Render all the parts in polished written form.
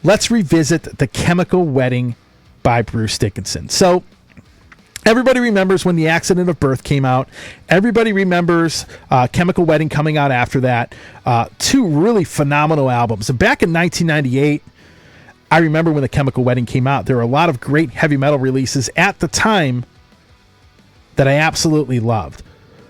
let's revisit The Chemical Wedding by Bruce Dickinson. So everybody remembers when The Accident of Birth came out. Everybody remembers Chemical Wedding coming out after that. Two really phenomenal albums. And back in 1998, I remember when The Chemical Wedding came out, there were a lot of great heavy metal releases at the time that I absolutely loved.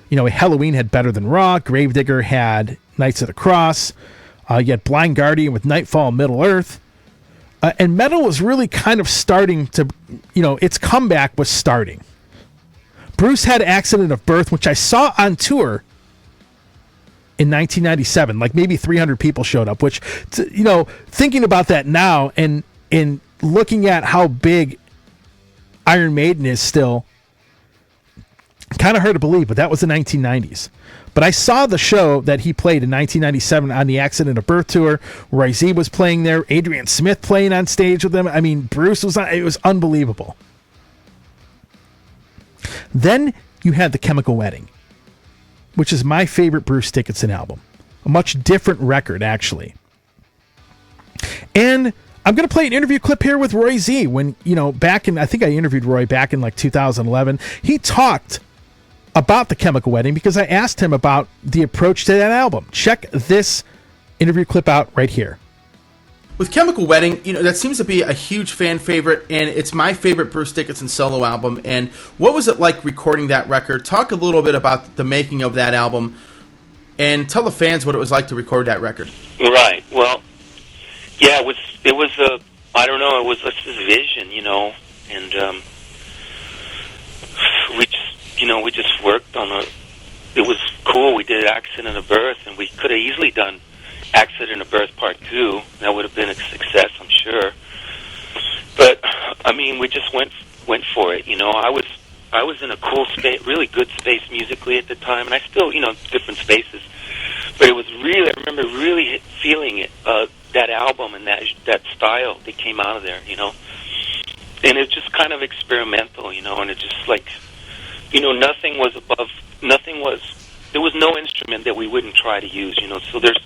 You know, Halloween had Better Than Raw. Gravedigger had Knights of the Cross. You had Blind Guardian with Nightfall and Middle Earth. And metal was really kind of starting to, you know, its comeback was starting. Bruce had Accident of Birth, which I saw on tour in 1997. Like maybe 300 people showed up, which, you know, thinking about that now and looking at how big Iron Maiden is still, kind of hard to believe, but that was the 1990s. But I saw the show that he played in 1997 on the Accident of Birth tour. Roy Z was playing there. Adrian Smith playing on stage with them. I mean, Bruce was on. It was unbelievable. Then you had The Chemical Wedding, which is my favorite Bruce Dickinson album. A much different record, actually. And I'm going to play an interview clip here with Roy Z. When, you know, back in, I think I interviewed Roy back in like 2011. He talked about The Chemical Wedding because I asked him about the approach to that album. Check this interview clip out right here. With Chemical Wedding, you know, that seems to be a huge fan favorite, and it's my favorite Bruce Dickinson solo album. And what was it like recording that record? Talk a little bit about the making of that album, and tell the fans what it was like to record that record. Right. Well, yeah, it was I don't know, it was just this vision, you know, and we just worked on it was cool. We did Accident of Birth, and we could have easily done Accident of Birth Part 2. That would have been a success, I'm sure. But I mean, we just went for it, you know. I was in a cool space, really good space musically at the time, and I still, you know, different spaces. But it was really, I remember really feeling it, that album and that style that came out of there, you know. And it was just kind of experimental, you know, and it just like, you know, there was no instrument that we wouldn't try to use, you know. So there's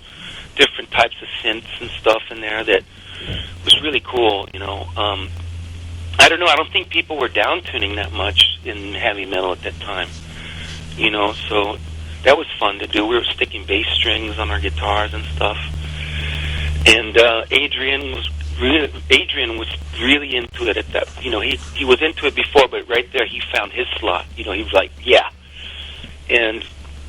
different types of synths and stuff in there that was really cool, you know. I don't know, I don't think people were down-tuning that much in heavy metal at that time, you know, so that was fun to do. We were sticking bass strings on our guitars and stuff. And Adrian was really into it at that, you know, he was into it before, but right there he found his slot, you know. He was like, yeah. And,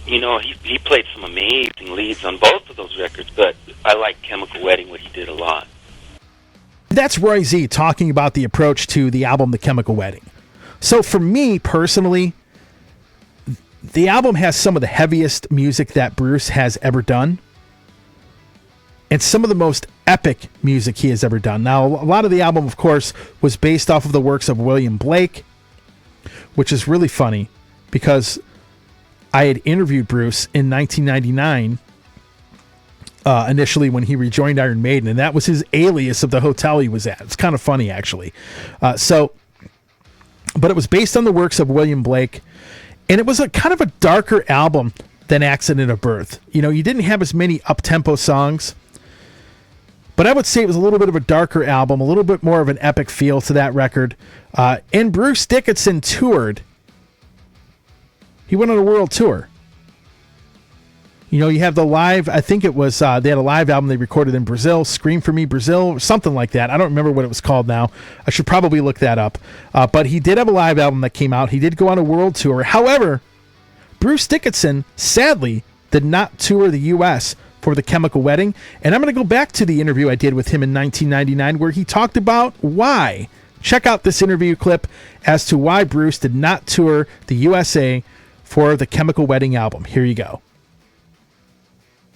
you know, he played some amazing leads on both of those records, but I like Chemical Wedding, what he did a lot. That's Roy Z talking about the approach to the album The Chemical Wedding. So for me personally, the album has some of the heaviest music that Bruce has ever done, and some of the most epic music he has ever done. Now, a lot of the album, of course, was based off of the works of William Blake, which is really funny because I had interviewed Bruce in 1999, initially when he rejoined Iron Maiden, and that was his alias of the hotel he was at. It's kind of funny, actually. But it was based on the works of William Blake, and it was a kind of a darker album than Accident of Birth. You know, you didn't have as many up-tempo songs, but I would say it was a little bit of a darker album, a little bit more of an epic feel to that record. And Bruce Dickinson toured. He went on a world tour. You know, you have the live, I think it was, they had a live album they recorded in Brazil, Scream For Me Brazil, or something like that. I don't remember what it was called now. I should probably look that up. But he did have a live album that came out. He did go on a world tour. However, Bruce Dickinson, sadly, did not tour the U.S. for The Chemical Wedding. And I'm going to go back to the interview I did with him in 1999 where he talked about why. Check out this interview clip as to why Bruce did not tour the USA for The Chemical Wedding album. Here you go.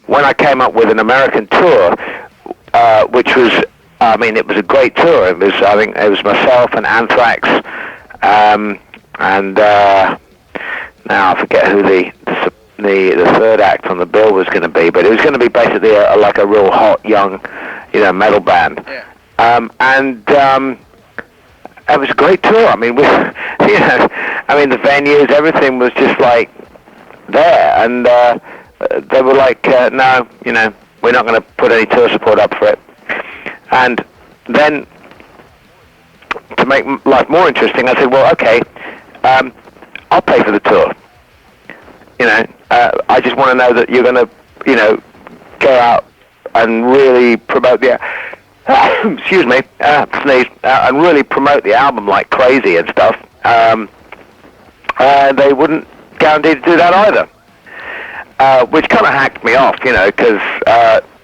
When I came up with an American tour, which was, I mean, it was a great tour. It was, I think, it was myself and Anthrax, and now I forget who the third act on the bill was going to be, but it was going to be basically like a real hot young, you know, metal band. Yeah. It was a great tour. I mean, the venues, everything was just like there, and they were like, no, you know, we're not going to put any tour support up for it. And then to make life more interesting, I said, well, okay, I'll pay for the tour. I just want to know that you're going to, go out and really promote the, excuse me, sneeze, and really promote the album like crazy and stuff. They wouldn't guarantee to do that either, which kind of hacked me off, because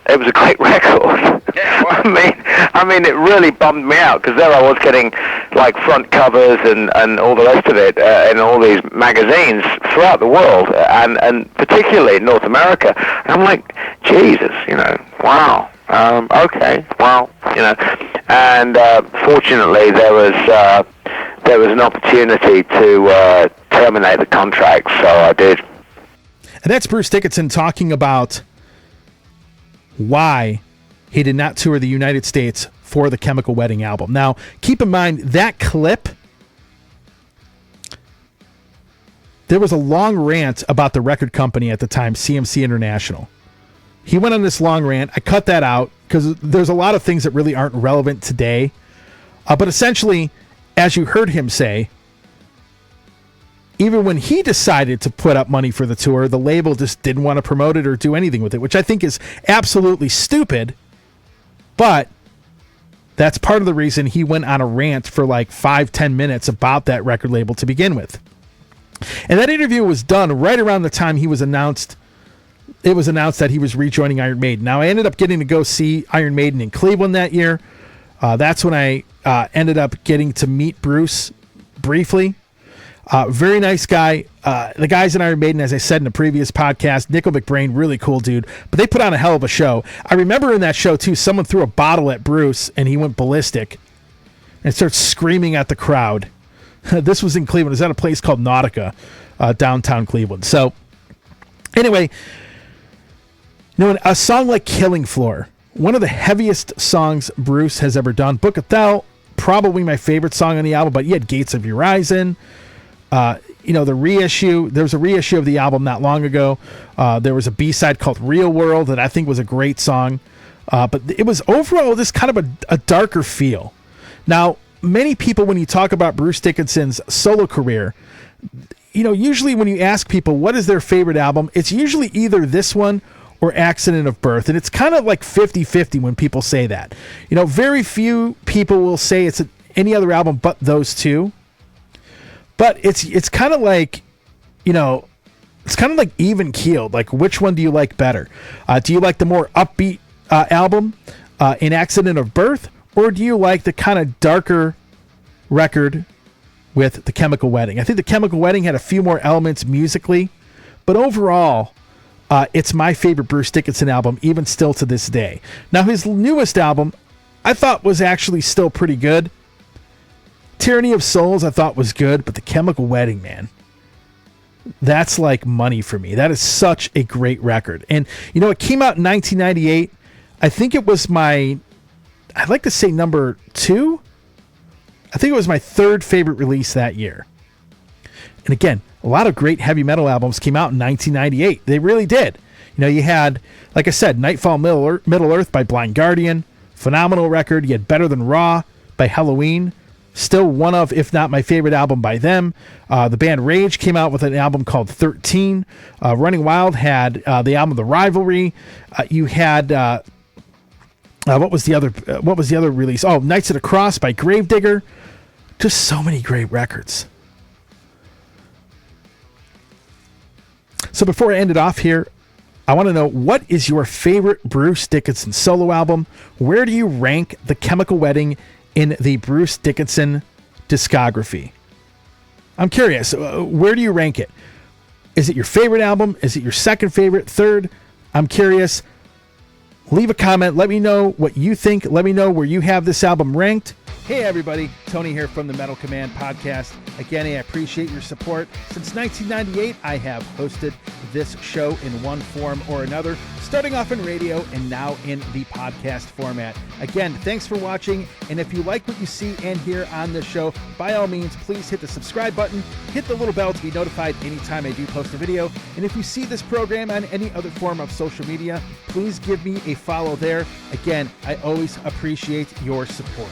it was a great record. Yeah, well. I mean, it really bummed me out, because there I was getting like front covers and all the rest of it in all these magazines throughout the world, and particularly in North America. And I'm like, Jesus, wow, okay, well, and fortunately there was an opportunity to terminate the contract, so I did. And that's Bruce Dickinson talking about why he did not tour the United States for the Chemical Wedding album. Now, keep in mind, that clip, there was a long rant about the record company at the time, CMC International. He went on this long rant. I cut that out because there's a lot of things that really aren't relevant today. But essentially, as you heard him say, even when he decided to put up money for the tour, the label just didn't want to promote it or do anything with it, which I think is absolutely stupid. But that's part of the reason he went on a rant for like 5-10 minutes about that record label to begin with. And that interview was done right around the time he was announced. It was announced that he was rejoining Iron Maiden. Now, I ended up getting to go see Iron Maiden in Cleveland that year. That's when I ended up getting to meet Bruce briefly. Very nice guy. The guys in Iron Maiden, as I said in the previous podcast, Nickel McBrain, really cool dude. But they put on a hell of a show. I remember in that show, too, someone threw a bottle at Bruce, and he went ballistic and started screaming at the crowd. This was in Cleveland. It was at a place called Nautica, downtown Cleveland. So, anyway, a song like Killing Floor, one of the heaviest songs Bruce has ever done. Book of Thel, probably my favorite song on the album, but you had Gates of Urizen. The reissue, there was a reissue of the album not long ago. There was a B-side called Real World that I think was a great song. But it was overall just kind of a darker feel. Now, many people, when you talk about Bruce Dickinson's solo career, usually when you ask people what is their favorite album, it's usually either this one or Accident of Birth. And it's kind of like 50-50 when people say that. Very few people will say it's any other album but those two. But it's kind of like, it's kind of like even keeled. Like, which one do you like better? Do you like the more upbeat album in Accident of Birth? Or do you like the kind of darker record with The Chemical Wedding? I think The Chemical Wedding had a few more elements musically. But overall, it's my favorite Bruce Dickinson album, even still to this day. Now, his newest album, I thought was actually still pretty good. Tyranny of Souls I thought was good, but The Chemical Wedding, man, that's like money for me. That is such a great record. And, it came out in 1998. I think it was I'd like to say number 2. I think it was my third favorite release that year. And again, a lot of great heavy metal albums came out in 1998. They really did. You had, like I said, Nightfall Middle Earth by Blind Guardian. Phenomenal record. You had Better Than Raw by Halloween. Still one of, if not my favorite album by them. The band Rage came out with an album called 13. Running Wild had the album The Rivalry. You had what was the other release? Oh, Knights of the Cross by Gravedigger. Just so many great records. So before I end it off here, I want to know, what is your favorite Bruce Dickinson solo album? Where do you rank The Chemical Wedding in the Bruce Dickinson discography? I'm curious, where do you rank it? Is it your favorite album? Is it your second favorite? Third? I'm curious. Leave a comment. Let me know what you think. Let me know where you have this album ranked. Hey everybody, Tony here from the Metal Command Podcast. Again, I appreciate your support. Since 1998, I have hosted this show in one form or another, starting off in radio and now in the podcast format. Again, thanks for watching, and if you like what you see and hear on this show, by all means, please hit the subscribe button, hit the little bell to be notified anytime I do post a video, and if you see this program on any other form of social media, please give me a follow there. Again, I always appreciate your support.